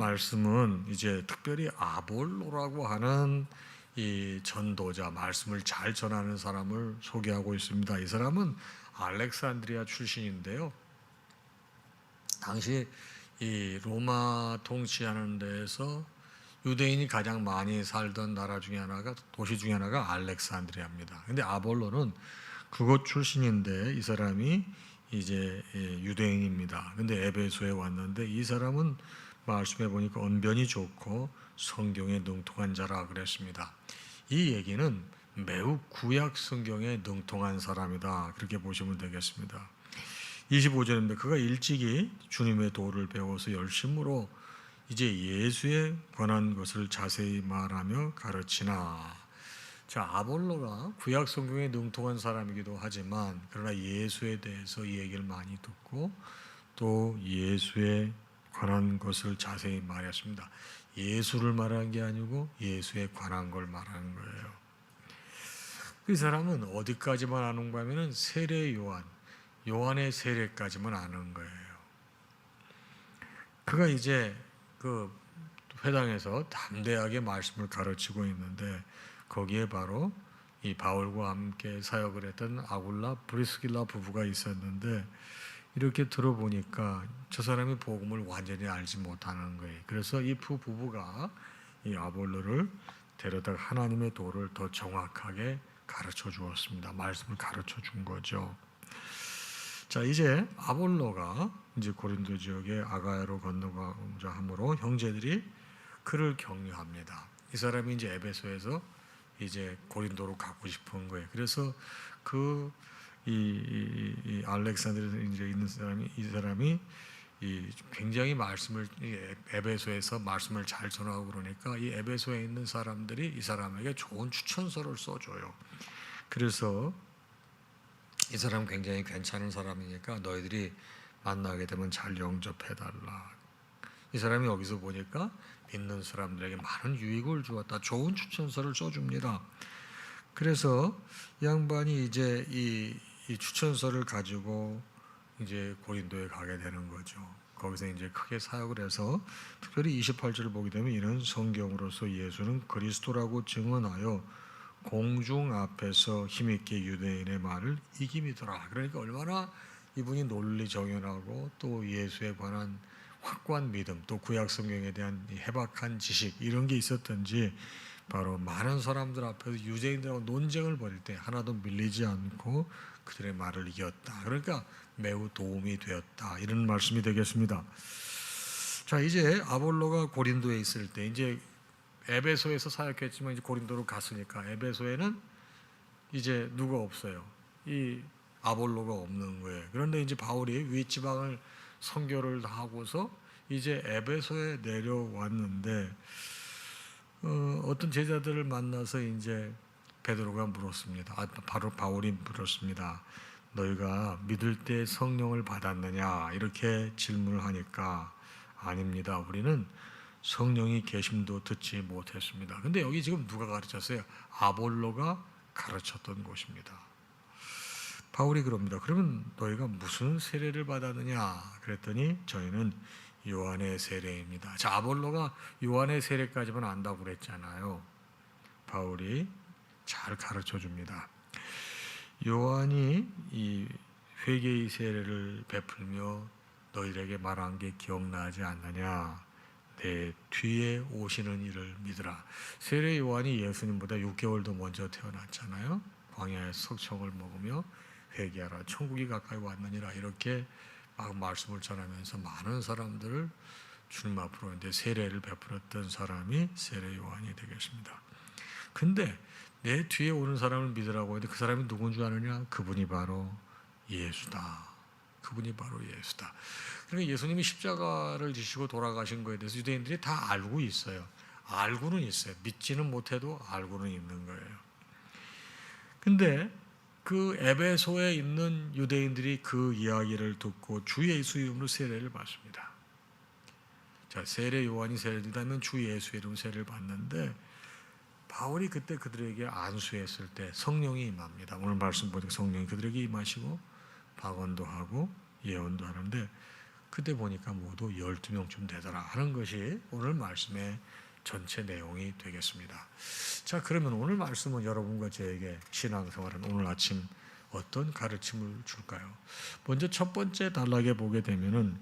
말씀은 이제 특별히 아볼로라고 하는 이 전도자, 말씀을 잘 전하는 사람을 소개하고 있습니다. 이 사람은 알렉산드리아 출신인데요. 당시 이 로마 통치하는 데에서 유대인이 가장 많이 살던 나라 중에 하나가, 도시 중에 하나가 알렉산드리아입니다. 근데 아볼로는 그곳 출신인데 이 사람이 이제 유대인입니다. 근데 에베소에 왔는데 이 사람은 말씀해 보니까 언변이 좋고 성경에 능통한 자라 그랬습니다. 이 얘기는 매우 구약 성경에 능통한 사람이다, 그렇게 보시면 되겠습니다. 25절인데 그가 일찍이 주님의 도를 배워서 열심으로 이제 예수에 관한 것을 자세히 말하며 가르치나. 자, 아볼로가 구약 성경에 능통한 사람이기도 하지만 그러나 예수에 대해서 이 얘기를 많이 듣고 또 예수에 관한 것을 자세히 말했습니다. 예수를 말한 게 아니고 예수에 관한 걸 말하는 거예요. 그 사람은 어디까지만 아는가 하면은 세례 요한의 세례까지만 아는 거예요. 그가 이제 그 회당에서 담대하게 말씀을 가르치고 있는데 거기에 바로 이 바울과 함께 사역을 했던 아굴라 브리스길라 부부가 있었는데 이렇게 들어보니까 저 사람이 복음을 완전히 알지 못하는 거예요. 그래서 이 부부가 이 아볼로를 데려다가 하나님의 도를 더 정확하게 가르쳐 주었습니다. 말씀을 가르쳐 준 거죠. 자, 이제 아볼로가 이제 고린도 지역에 아가야로 건너가고자 하므로 형제들이 그를 격려합니다. 이 사람이 이제 에베소에서 이제 고린도로 가고 싶은 거예요. 그래서 이 알렉산드리아에 이제 있는 이 사람이 굉장히 말씀을 에베소에서 말씀을 잘 전하고 그러니까 이 에베소에 있는 사람들이 이 사람에게 좋은 추천서를 써줘요. 그래서 이 사람 굉장히 괜찮은 사람이니까 너희들이 만나게 되면 잘 영접해달라. 이 사람이 여기서 보니까 믿는 사람들에게 많은 유익을 주었다. 좋은 추천서를 써줍니다. 그래서 이 양반이 이제 이 추천서를 가지고 이제 고린도에 가게 되는 거죠. 거기서 이제 크게 사역을 해서 특별히 28절을 보게 되면 이는 성경으로서 예수는 그리스도라고 증언하여 공중 앞에서 힘있게 유대인의 말을 이김이더라. 그러니까 얼마나 이분이 논리정연하고 또 예수에 관한 확고한 믿음, 또 구약 성경에 대한 해박한 지식 이런 게 있었던지 바로 많은 사람들 앞에서 유대인들하고 논쟁을 벌일 때 하나도 밀리지 않고 그들의 말을 이겼다. 그러니까 매우 도움이 되었다. 이런 말씀이 되겠습니다. 자, 이제 아볼로가 고린도에 있을 때 이제 에베소에서 사역했지만 이제 고린도로 갔으니까 에베소에는 이제 누가 없어요. 이 아볼로가 없는 거예요. 그런데 이제 바울이 윗지방을 선교를 하고서 이제 에베소에 내려왔는데 어떤 제자들을 만나서 이제 베드로가 물었습니다. 바로 바울이 물었습니다. 너희가 믿을 때 성령을 받았느냐? 이렇게 질문을 하니까 아닙니다. 우리는 성령이 계심도 듣지 못했습니다. 근데 여기 지금 누가 가르쳤어요? 아볼로가 가르쳤던 곳입니다. 바울이 그럽니다. 그러면 너희가 무슨 세례를 받았느냐? 그랬더니 저희는 요한의 세례입니다. 자, 아볼로가 요한의 세례까지만 안다고 그랬잖아요. 바울이 잘 가르쳐 줍니다. 요한이 이 회개의 세례를 베풀며 너희에게 말한 게 기억나지 않느냐? 내 뒤에 오시는 이를 믿으라. 세례 요한이 예수님보다 6개월도 먼저 태어났잖아요. 광야에서 석청을 먹으며 회개하라, 천국이 가까이 왔느니라, 이렇게 막 말씀을 전하면서 많은 사람들을 주님 앞으로 이제 세례를 베풀었던 사람이 세례 요한이 되겠습니다. 근데 내 뒤에 오는 사람을 믿으라고 했는데 그 사람이 누군 줄 아느냐? 그분이 바로 예수다. 그분이 바로 예수다. 그러니까 예수님이 십자가를 지시고 돌아가신 거에 대해서 유대인들이 다 알고 있어요. 알고는 있어요. 믿지는 못해도 알고는 있는 거예요. 근데 그 에베소에 있는 유대인들이 그 이야기를 듣고 주 예수 이름으로 세례를 받습니다. 자, 세례 요한이 세례되다면 주 예수 이름 세례를 받는데 바울이 그때 그들에게 안수했을 때 성령이 임합니다. 오늘 말씀 보니까 성령이 그들에게 임하시고 방언도 하고 예언도 하는데 그때 보니까 모두 12명쯤 되더라 하는 것이 오늘 말씀의 전체 내용이 되겠습니다. 자, 그러면 오늘 말씀은 여러분과 저에게 신앙생활은 오늘 아침 어떤 가르침을 줄까요? 먼저 첫 번째 단락에 보게 되면은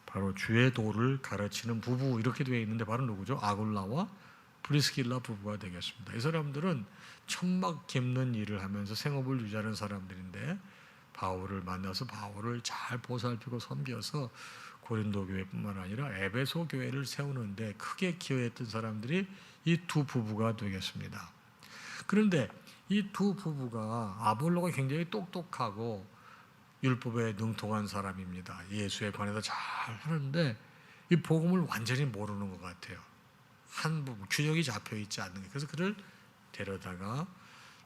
바로 주의 도를 가르치는 부부 이렇게 되어 있는데 바로 누구죠? 아굴라와 브리스길라 부부가 되겠습니다. 이 사람들은 천막 깁는 일을 하면서 생업을 유지하는 사람들인데 바울을 만나서 바울을 잘 보살피고 섬겨서 고린도 교회뿐만 아니라 에베소 교회를 세우는데 크게 기여했던 사람들이 이 두 부부가 되겠습니다. 그런데 이 두 부부가 아볼로가 굉장히 똑똑하고 율법에 능통한 사람입니다. 예수에 관해서 잘 하는데 이 복음을 완전히 모르는 것 같아요. 한 부분 균형이 잡혀 있지 않는 게. 그래서 그를 데려다가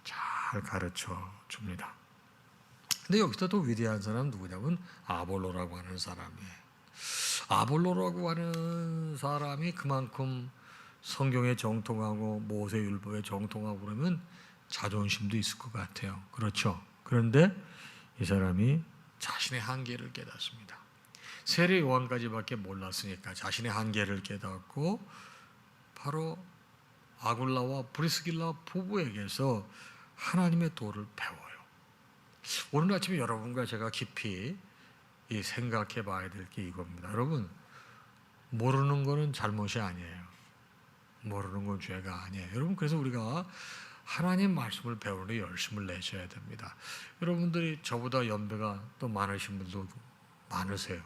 잘 가르쳐 줍니다. 근데 여기서 또 위대한 사람 누구냐면 아볼로라고 하는 사람이에요. 아볼로라고 하는 사람이 그만큼 성경에 정통하고 모세 율법에 정통하고 그러면 자존심도 있을 것 같아요. 그렇죠? 그런데 이 사람이 자신의 한계를 깨닫습니다. 세례 요한까지밖에 몰랐으니까 자신의 한계를 깨닫고 바로 아굴라와 브리스길라 부부에게서 하나님의 도를 배워요. 오늘 아침에 여러분과 제가 깊이 생각해 봐야 될 게 이겁니다. 여러분, 모르는 거는 잘못이 아니에요. 모르는 건 죄가 아니에요. 여러분, 그래서 우리가 하나님 말씀을 배우는데 열심을 내셔야 됩니다. 여러분들이 저보다 연배가 또 많으신 분도 많으세요.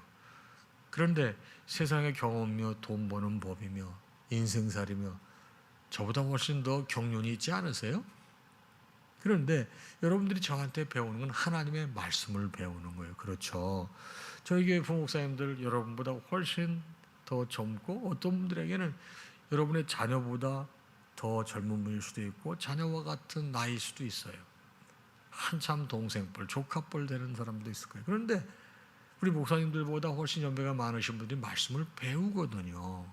그런데 세상의 경험이며 돈 버는 법이며 인생살이며 저보다 훨씬 더 경륜이 있지 않으세요? 그런데 여러분들이 저한테 배우는 건 하나님의 말씀을 배우는 거예요. 그렇죠? 저희 교회 부목사님들 여러분보다 훨씬 더 젊고 어떤 분들에게는 여러분의 자녀보다 더 젊은 분일 수도 있고 자녀와 같은 나이일 수도 있어요. 한참 동생뻘, 조카뻘 되는 사람도 있을 거예요. 그런데 우리 목사님들보다 훨씬 연배가 많으신 분들이 말씀을 배우거든요.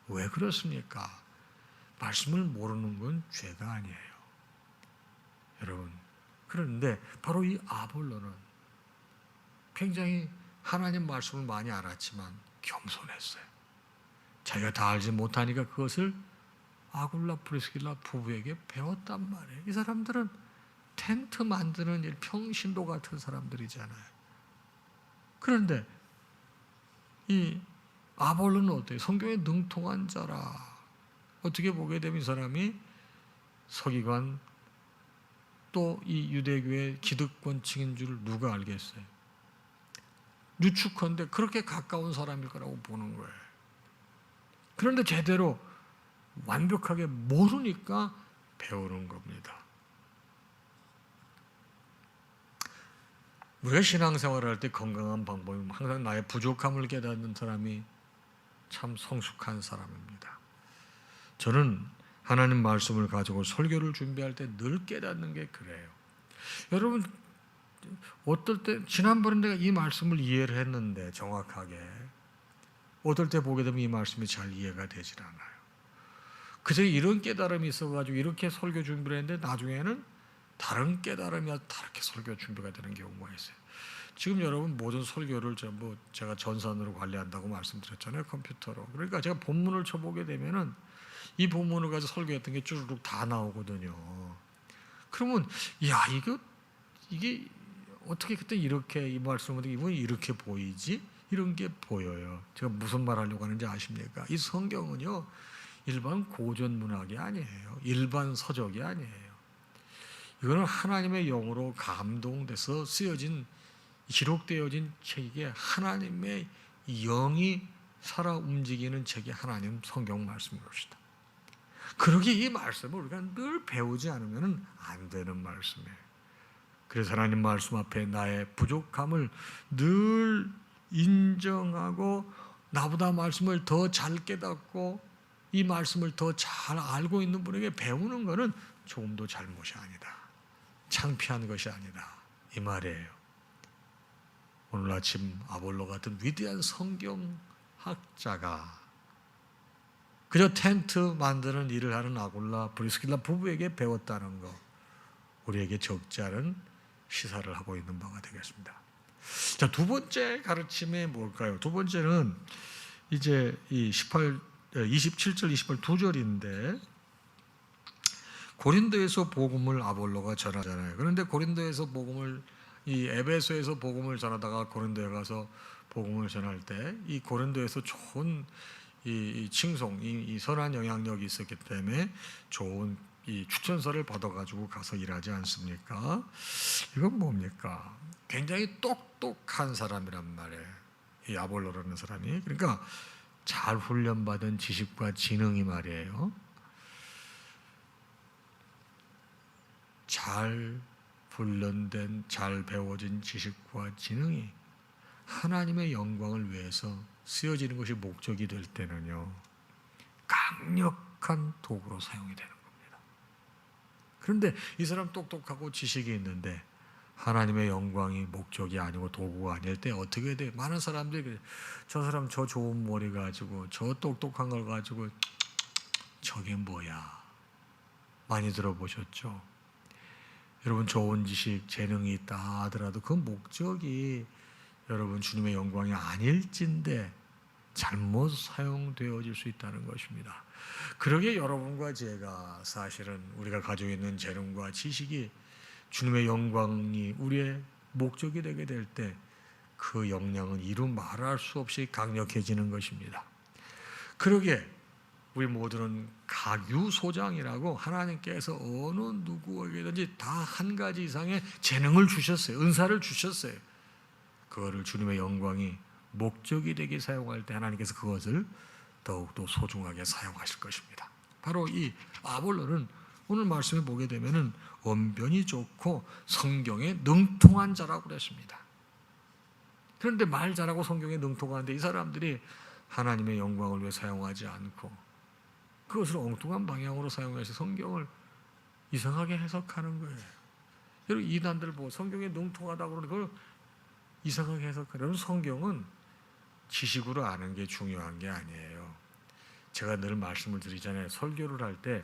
왜 그렇습니까? 말씀을 모르는 건 죄가 아니에요. 여러분, 그런데 바로 이 아볼로는 굉장히 하나님 말씀을 많이 알았지만 겸손했어요. 자기가 다 알지 못하니까 그것을 아굴라 프리스길라 부부에게 배웠단 말이에요. 이 사람들은 텐트 만드는 일 평신도 같은 사람들이잖아요. 그런데 이 아볼로는 어때요? 성경에 능통한 자라. 어떻게 보게 되면 이 사람이 서기관 또 이 유대교의 기득권층인 줄 누가 알겠어요? 유축컨대 그렇게 가까운 사람일 거라고 보는 거예요. 그런데 제대로 완벽하게 모르니까 배우는 겁니다. 우리가 신앙생활을 할 때 건강한 방법은 항상 나의 부족함을 깨닫는 사람이 참 성숙한 사람입니다. 저는 하나님 말씀을 가지고 설교를 준비할 때 늘 깨닫는 게 그래요. 여러분, 어떨 때 지난번에 내가 이 말씀을 이해를 했는데 정확하게 어떨 때 보게 되면 이 말씀이 잘 이해가 되질 않아요. 그저 이런 깨달음이 있어가지고 이렇게 설교 준비를 했는데 나중에는 다른 깨달음이 다르게 설교 준비가 되는 경우가 있어요. 지금 여러분 모든 설교를 전부 제가 전산으로 관리한다고 말씀드렸잖아요. 컴퓨터로. 그러니까 제가 본문을 쳐보게 되면은 이 본문을 가지고 설교했던 게 쭈르륵 다 나오거든요. 그러면 야 이게 어떻게 그때 이렇게 이 말씀을 이분이 이렇게 보이지? 이런 게 보여요. 제가 무슨 말 하려고 하는지 아십니까? 이 성경은요 일반 고전 문학이 아니에요. 일반 서적이 아니에요. 이거는 하나님의 영으로 감동돼서 쓰여진 기록되어진 책이기에 하나님의 영이 살아 움직이는 책이 하나님 성경 말씀이옵시다. 그러기에 이 말씀을 우리가 늘 배우지 않으면 안 되는 말씀이에요. 그래서 하나님 말씀 앞에 나의 부족함을 늘 인정하고 나보다 말씀을 더 잘 깨닫고 이 말씀을 더 잘 알고 있는 분에게 배우는 것은 조금도 잘못이 아니다. 창피한 것이 아니다. 이 말이에요. 오늘 아침 아볼로 같은 위대한 성경학자가 그저 텐트 만드는 일을 하는 아굴라 브리스길라 부부에게 배웠다는 거 우리에게 적지 않은 시사를 하고 있는 바가 되겠습니다. 자, 두 번째 가르침이 뭘까요? 두 번째는 이제 이 27절, 28 두 절인데 고린도에서 복음을 아볼로가 전하잖아요. 그런데 고린도에서 복음을 이 에베소에서 복음을 전하다가 고린도에 가서 복음을 전할 때 이 고린도에서 좋은 이 칭송, 이 선한 영향력이 있었기 때문에 좋은 이 추천서를 받아가지고 가서 일하지 않습니까? 이건 뭡니까? 굉장히 똑똑한 사람이란 말이에요. 이 아볼로라는 사람이. 그러니까 잘 훈련받은 지식과 지능이 말이에요. 잘 훈련된, 잘 배워진 지식과 지능이 하나님의 영광을 위해서 쓰여지는 것이 목적이 될 때는요, 강력한 도구로 사용이 되는 겁니다. 그런데 이 사람 똑똑하고 지식이 있는데 하나님의 영광이 목적이 아니고 도구가 아닐 때 어떻게 돼? 많은 사람들이 저 사람 저 좋은 머리 가지고 저 똑똑한 걸 가지고 저게 뭐야? 많이 들어보셨죠? 여러분 좋은 지식, 재능이 있다 하더라도 그 목적이 여러분 주님의 영광이 아닐진데 잘못 사용되어질 수 있다는 것입니다. 그러게 여러분과 제가 사실은 우리가 가지고 있는 재능과 지식이 주님의 영광이 우리의 목적이 되게 될 때 그 영향은 이루 말할 수 없이 강력해지는 것입니다. 그러게 우리 모두는 가유소장이라고 하나님께서 어느 누구에게든지 다 한 가지 이상의 재능을 주셨어요. 은사를 주셨어요. 그거를 주님의 영광이 목적이 되게 사용할 때 하나님께서 그것을 더욱더 소중하게 사용하실 것입니다. 바로 이 아볼로는 오늘 말씀에 보게 되면은 언변이 좋고 성경에 능통한 자라고 그랬습니다. 그런데 말 잘하고 성경에 능통한데 이 사람들이 하나님의 영광을 위해 사용하지 않고 그것을 엉뚱한 방향으로 사용해서 성경을 이상하게 해석하는 거예요. 여러분 이단들 보고 성경에 능통하다고 그러는 걸 이상하게 해석하는 성경은 지식으로 아는 게 중요한 게 아니에요. 제가 늘 말씀을 드리잖아요. 설교를 할 때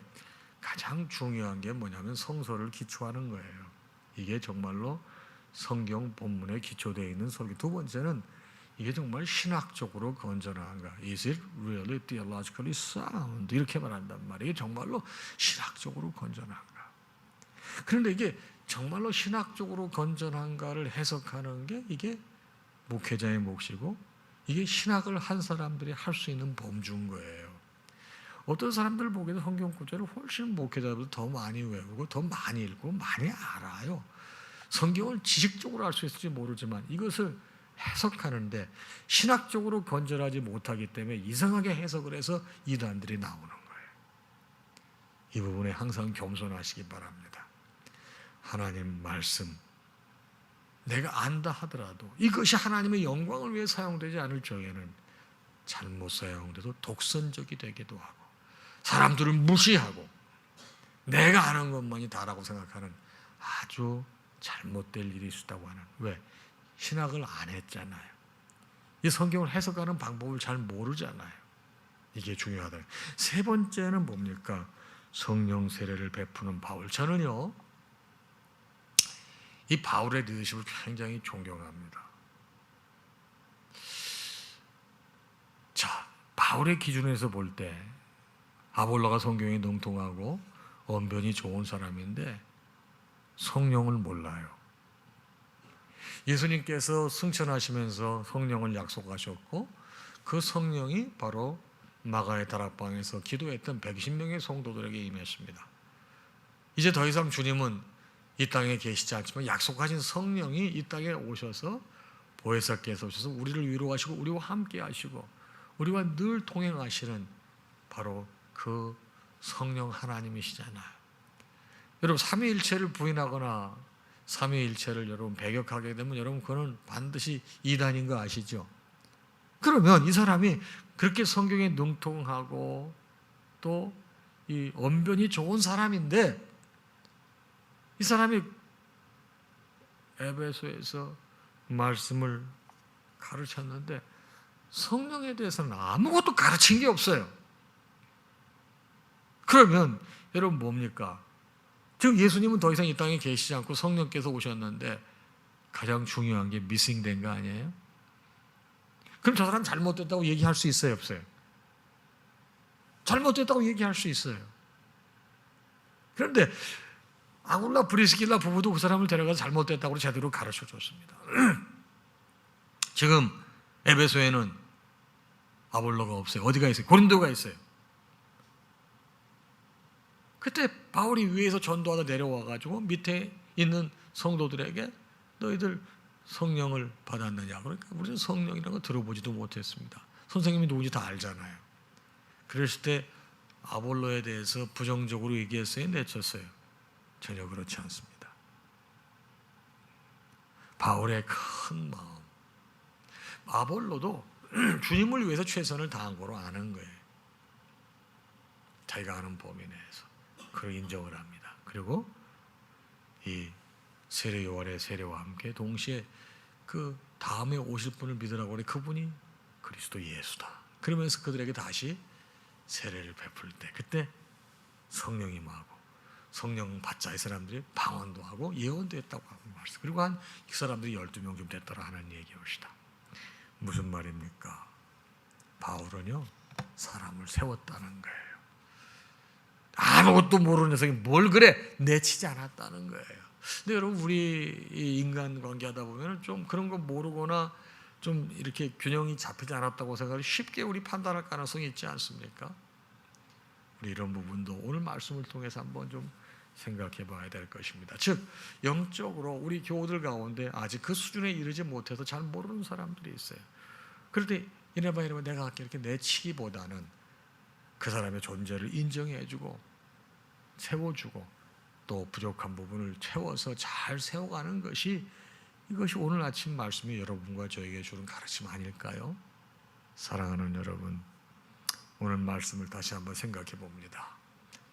가장 중요한 게 뭐냐면 성서를 기초하는 거예요. 이게 정말로 성경 본문에 기초되어 있는 설교. 두 번째는 이게 정말 신학적으로 건전한가? Is it really theologically sound? 이렇게 말한단 말이에요. 정말로 신학적으로 건전한가? 그런데 이게 정말로 신학적으로 건전한가를 해석하는 게 이게 목회자의 몫이고 이게 신학을 한 사람들이 할 수 있는 범주인 거예요. 어떤 사람들 보기에도 성경 구절을 훨씬 목회자보다 더 많이 외우고 더 많이 읽고 많이 알아요. 성경을 지식적으로 알 수 있을지 모르지만 이것을 해석하는데 신학적으로 건전하지 못하기 때문에 이상하게 해석을 해서 이단들이 나오는 거예요. 이 부분에 항상 겸손하시기 바랍니다. 하나님 말씀 내가 안다 하더라도 이것이 하나님의 영광을 위해 사용되지 않을 적에는 잘못 사용돼도 독선적이 되기도 하고 사람들을 무시하고 내가 아는 것만이 다라고 생각하는 아주 잘못될 일이 있다고 하는. 왜? 신학을 안 했잖아요. 이 성경을 해석하는 방법을 잘 모르잖아요. 이게 중요하다. 세 번째는 뭡니까? 성령 세례를 베푸는 바울. 저는요 이 바울의 리더십을 굉장히 존경합니다. 자, 바울의 기준에서 볼 때 아볼로가 성경에 능통하고 언변이 좋은 사람인데 성령을 몰라요. 예수님께서 승천하시면서 성령을 약속하셨고 그 성령이 바로 마가의 다락방에서 기도했던 120명의 성도들에게 임했습니다. 이제 더 이상 주님은 이 땅에 계시지 않지만 약속하신 성령이 이 땅에 오셔서 보혜사께서 오셔서 우리를 위로하시고 우리와 함께 하시고 우리와 늘 동행하시는 바로 그 성령 하나님이시잖아요. 여러분 삼위일체를 부인하거나 삼위일체를 여러분 배격하게 되면 여러분 그거는 반드시 이단인 거 아시죠? 그러면 이 사람이 그렇게 성경에 능통하고 또 이 언변이 좋은 사람인데 이 사람이 에베소에서 말씀을 가르쳤는데 성령에 대해서는 아무것도 가르친 게 없어요. 그러면 여러분 뭡니까? 즉 예수님은 더 이상 이 땅에 계시지 않고 성령께서 오셨는데 가장 중요한 게 미싱된 거 아니에요? 그럼 저 사람 잘못됐다고 얘기할 수 있어요, 없어요? 잘못됐다고 얘기할 수 있어요. 그런데 아굴라 브리스길라 부부도 그 사람을 데려가서 잘못됐다고 제대로 가르쳐 줬습니다. 지금 에베소에는 아볼로가 없어요. 어디가 있어요? 고린도가 있어요. 그때 바울이 위에서 전도하다 내려와가지고 밑에 있는 성도들에게 너희들 성령을 받았느냐? 그러니까 우리는 성령이라는 거 들어보지도 못했습니다. 선생님이 누군지 다 알잖아요. 그랬을 때 아볼로에 대해서 부정적으로 얘기했어요? 내쳤어요? 전혀 그렇지 않습니다. 바울의 큰 마음. 아볼로도 주님을 위해서 최선을 다한 거로 아는 거예요. 자기가 아는 범위 내에서. 그걸 인정을 합니다. 그리고 이 세례 요한의 세례와 함께 동시에 그 다음에 오실 분을 믿으라고 하니 그분이 그리스도 예수다. 그러면서 그들에게 다시 세례를 베풀 때 그때 성령이 임하고 성령 받자 이 사람들이 방언도 하고 예언도 했다고 하는 말씀. 그리고 한 이 사람들이 12명쯤 됐더라 하는 얘기였다. 무슨 말입니까? 바울은요 사람을 세웠다는 거예요. 아무것도 모르는 녀석이 뭘 그래 내치지 않았다는 거예요. 근데 여러분 우리 인간관계 하다 보면 좀 그런 거 모르거나 좀 이렇게 균형이 잡히지 않았다고 생각을 쉽게 우리 판단할 가능성이 있지 않습니까? 우리 이런 부분도 오늘 말씀을 통해서 한번 좀 생각해 봐야 될 것입니다. 즉 영적으로 우리 교우들 가운데 아직 그 수준에 이르지 못해서 잘 모르는 사람들이 있어요. 그럴 때 이러면 내가 이렇게 내치기보다는 그 사람의 존재를 인정해주고 세워주고 또 부족한 부분을 채워서 잘 세워가는 것이 이것이 오늘 아침 말씀이 여러분과 저에게 주는 가르침 아닐까요? 사랑하는 여러분, 오늘 말씀을 다시 한번 생각해 봅니다.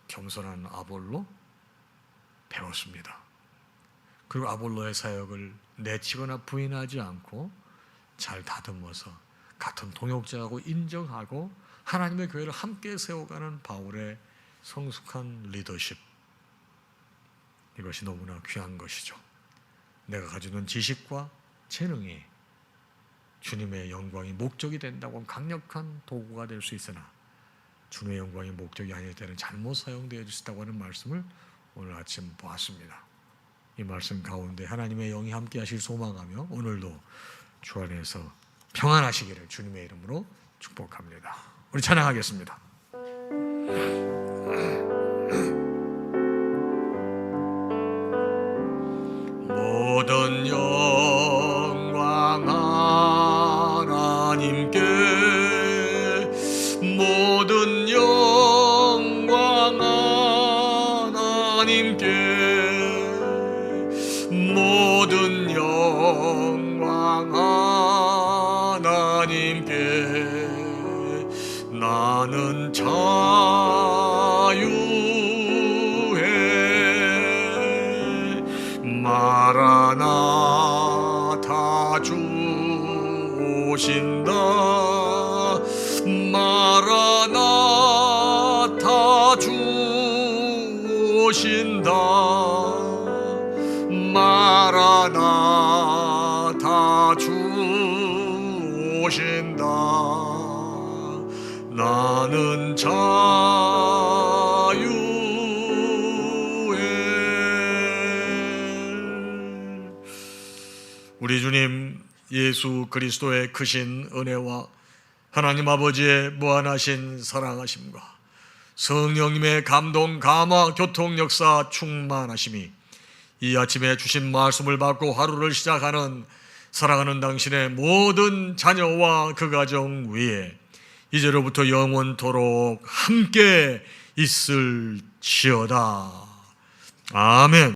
겸손한 아볼로 배웠습니다. 그리고 아볼로의 사역을 내치거나 부인하지 않고 잘 다듬어서 같은 동역자하고 인정하고 하나님의 교회를 함께 세워가는 바울의 성숙한 리더십, 이것이 너무나 귀한 것이죠. 내가 가지고 있는 지식과 재능이 주님의 영광이 목적이 된다고 하면 강력한 도구가 될 수 있으나 주님의 영광이 목적이 아닐 때는 잘못 사용되어 줄 수 있다고 하는 말씀을 오늘 아침 보았습니다. 이 말씀 가운데 하나님의 영이 함께 하실 소망하며 오늘도 주 안에서 평안하시기를 주님의 이름으로 축복합니다. 우리 찬양하겠습니다. 모든 영광 하나님께, 모든 영광 하나님께, 모든 영광 하나님께. 나는 자유해. 마라나타 주 오신다. 마라나타 주 오신다. 마라나타 주 오신다. 나는 자유해. 우리 주님 예수 그리스도의 크신 은혜와 하나님 아버지의 무한하신 사랑하심과 성령님의 감동, 감화, 교통, 역사, 충만하심이 이 아침에 주신 말씀을 받고 하루를 시작하는 사랑하는 당신의 모든 자녀와 그 가정 위에 이제로부터 영원토록 함께 있을지어다. 아멘.